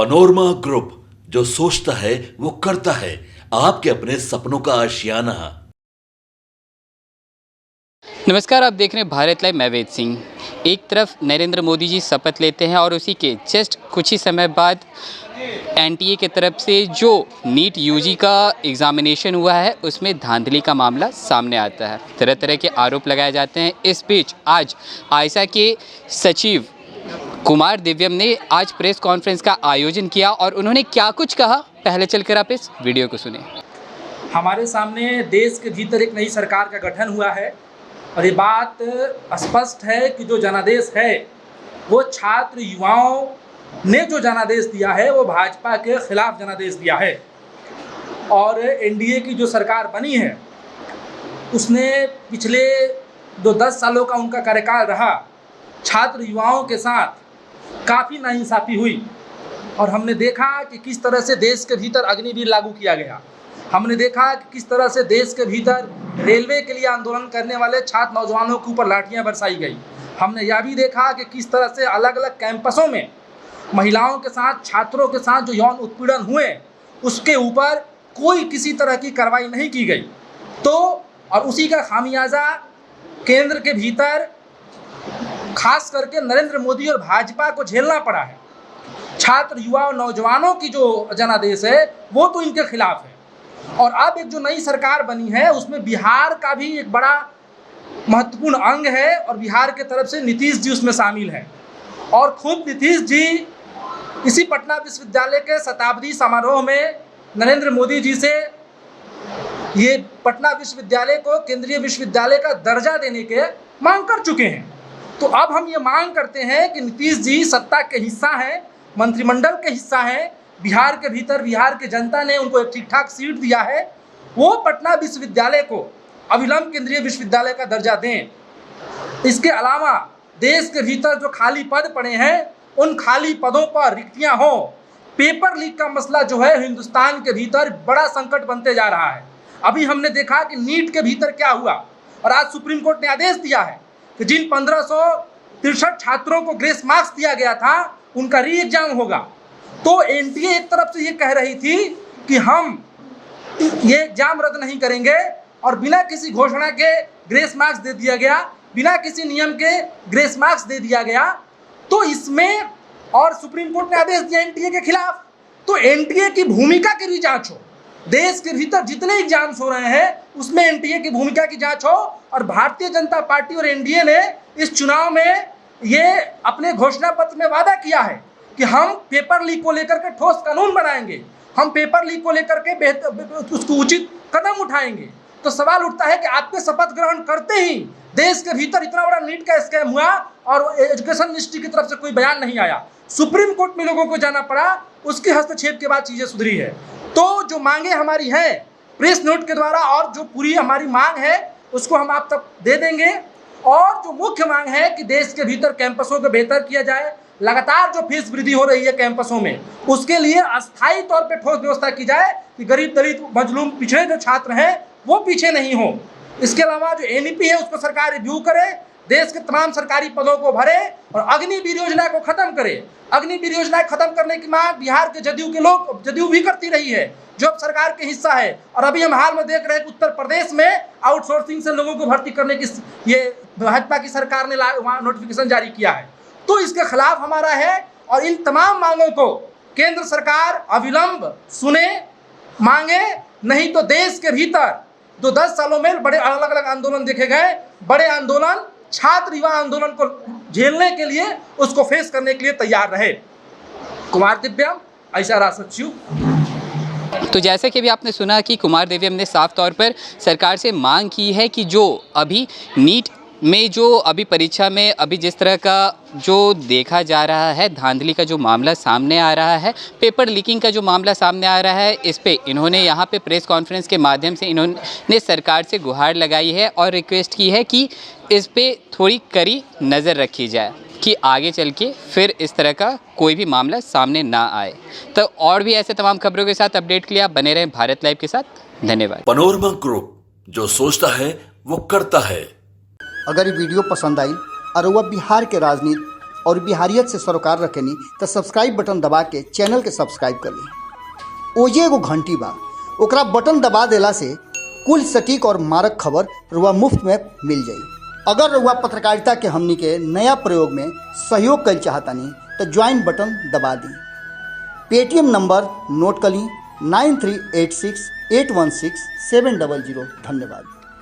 Panorama group, जो सोचता है वो करता है। आपके अपने सपनों का आशियाना। नमस्कार, आप देख रहे हैं भारत लाइव। मैं वेद सिंह। एक तरफ नरेंद्र मोदी जी शपथ लेते हैं और उसी के जस्ट कुछ ही समय बाद एनटीए की तरफ से जो नीट यूजी का एग्ज़ामिनेशन हुआ है उसमें धांधली का मामला सामने आता है। तरह तरह के आरोप लगाए जाते हैं। इस बीच आज आईसा के सचिव कुमार दिव्यम ने आज प्रेस कॉन्फ्रेंस का आयोजन किया और उन्होंने क्या कुछ कहा, पहले चलकर आप इस वीडियो को सुने। हमारे सामने देश के भीतर एक नई सरकार का गठन हुआ है और ये बात स्पष्ट है कि जो जनादेश है वो छात्र युवाओं ने जो जनादेश दिया है वो भाजपा के खिलाफ जनादेश दिया है। और एनडीए की जो सरकार बनी है उसने पिछले 10 सालों का उनका कार्यकाल रहा, छात्र युवाओं के साथ काफ़ी नाइंसाफ़ी हुई और हमने देखा कि किस तरह से देश के भीतर अग्निवीर लागू किया गया। हमने देखा कि किस तरह से देश के भीतर रेलवे के लिए आंदोलन करने वाले छात्र नौजवानों के ऊपर लाठियां बरसाई गई। हमने यह भी देखा कि किस तरह से अलग अलग कैंपसों में महिलाओं के साथ, छात्रों के साथ जो यौन उत्पीड़न हुए उसके ऊपर कोई किसी तरह की कार्रवाई नहीं की गई। तो और उसी का खामियाजा केंद्र के भीतर खास करके नरेंद्र मोदी और भाजपा को झेलना पड़ा है। छात्र युवा और नौजवानों की जो जनादेश है वो तो इनके खिलाफ है। और अब एक जो नई सरकार बनी है उसमें बिहार का भी एक बड़ा महत्वपूर्ण अंग है और बिहार के तरफ से नीतीश जी उसमें शामिल हैं। और खुद नीतीश जी इसी पटना विश्वविद्यालय के शताब्दी समारोह में नरेंद्र मोदी जी से ये पटना विश्वविद्यालय को केंद्रीय विश्वविद्यालय का दर्जा देने के मांग कर चुके हैं। तो अब हम ये मांग करते हैं कि नीतीश जी सत्ता के हिस्सा हैं, मंत्रिमंडल के हिस्सा हैं, बिहार के भीतर बिहार की जनता ने उनको एक ठीक ठाक सीट दिया है, वो पटना विश्वविद्यालय को अविलंब केंद्रीय विश्वविद्यालय का दर्जा दें। इसके अलावा देश के भीतर जो खाली पद पड़े हैं उन खाली पदों पर रिक्तियां हो। पेपर लीक का मसला जो है हिंदुस्तान के भीतर बड़ा संकट बनते जा रहा है। अभी हमने देखा कि नीट के भीतर क्या हुआ और आज सुप्रीम कोर्ट ने आदेश दिया है कि जिन 1563 छात्रों को ग्रेस मार्क्स दिया गया था उनका री एग्जाम होगा। तो एनटीए एक तरफ से ये कह रही थी कि हम ये एग्जाम रद्द नहीं करेंगे और बिना किसी घोषणा के ग्रेस मार्क्स दे दिया गया, बिना किसी नियम के ग्रेस मार्क्स दे दिया गया। तो इसमें और सुप्रीम कोर्ट ने आदेश दिया एनटीए के खिलाफ। तो एनटीए की भूमिका की भी जांच हो। देश के भीतर जितने एग्जाम्स हो रहे हैं उसमें एनटीए की भूमिका की जांच हो। और भारतीय जनता पार्टी और एनडीए ने इस चुनाव में ये अपने घोषणा पत्र में वादा किया है कि हम पेपर लीक को लेकर के ठोस कानून बनाएंगे, हम पेपर लीक को लेकर के उसको उचित कदम उठाएंगे। तो सवाल उठता है कि आपके शपथ ग्रहण करते ही देश के भीतर इतना बड़ा नीट का स्कैम हुआ और एजुकेशन मिनिस्ट्री की तरफ से कोई बयान नहीं आया, सुप्रीम कोर्ट में लोगों को जाना पड़ा, उसके हस्तक्षेप के बाद चीज़ें सुधरी है। तो जो मांगे हमारी हैं प्रेस नोट के द्वारा और जो पूरी हमारी मांग है उसको हम आप तक दे देंगे। और जो मुख्य मांग है कि देश के भीतर कैंपसों को बेहतर किया जाए, लगातार जो फीस वृद्धि हो रही है कैंपसों में उसके लिए अस्थायी तौर पे ठोस व्यवस्था की जाए कि गरीब दलित मजलूम पिछड़े जो छात्र हैं वो पीछे नहीं हो। इसके अलावा जो एनईपी है उसको सरकार रिव्यू करे, देश के तमाम सरकारी पदों को भरे और अग्निवीर योजना को खत्म करे। अग्निवीर योजना खत्म करने की मांग बिहार के जदयू भी करती रही है जो अब सरकार के हिस्सा है। और अभी हम हाल में देख रहे हैं उत्तर प्रदेश में आउटसोर्सिंग से लोगों को भर्ती करने की ये भाजपा की सरकार ने वहाँ नोटिफिकेशन जारी किया है। तो इसके खिलाफ हमारा है और इन तमाम मांगों को केंद्र सरकार अविलंब सुने, मांगे, नहीं तो देश के भीतर 10 सालों में बड़े अलग अलग आंदोलन देखे गए। बड़े आंदोलन छात्र युवा आंदोलन को झेलने के लिए, उसको फेस करने के लिए तैयार रहे। कुमार दिव्यम, आईसा सचिव। तो जैसे कि अभी आपने सुना कि कुमार दिव्यम ने साफ तौर पर सरकार से मांग की है कि जो अभी नीट में जो अभी परीक्षा में अभी जिस तरह का जो देखा जा रहा है, धांधली का जो मामला सामने आ रहा है, पेपर लीकिंग का जो मामला सामने आ रहा है, इस पे इन्होंने यहाँ पे प्रेस कॉन्फ्रेंस के माध्यम से इन्होंने सरकार से गुहार लगाई है और रिक्वेस्ट की है कि इस पे थोड़ी कड़ी नज़र रखी जाए कि आगे चल के फिर इस तरह का कोई भी मामला सामने ना आए। तो और भी ऐसे तमाम खबरों के साथ अपडेट के लिए आप बने रहें भारत लाइव के साथ। धन्यवाद। पनोरमा ग्रुप, जो सोचता है वो करता है। अगर ये वीडियो पसंद आई और वह बिहार के राजनीति और बिहारियत से सरोकार रखेनी तो सब्सक्राइब बटन दबा के चैनल के सब्सक्राइब कर ली। ओजे एगो घंटी बा, ओकरा बटन दबा देला से कुल सटीक और मारक खबर रुआ मुफ्त में मिल जाई। अगर रुआ पत्रकारिता के हमनी के नया प्रयोग में सहयोग कर चाहतानी तो ज्वाइन बटन दबा दी। पेटीएम नंबर नोट कर ली 9386816700। धन्यवाद।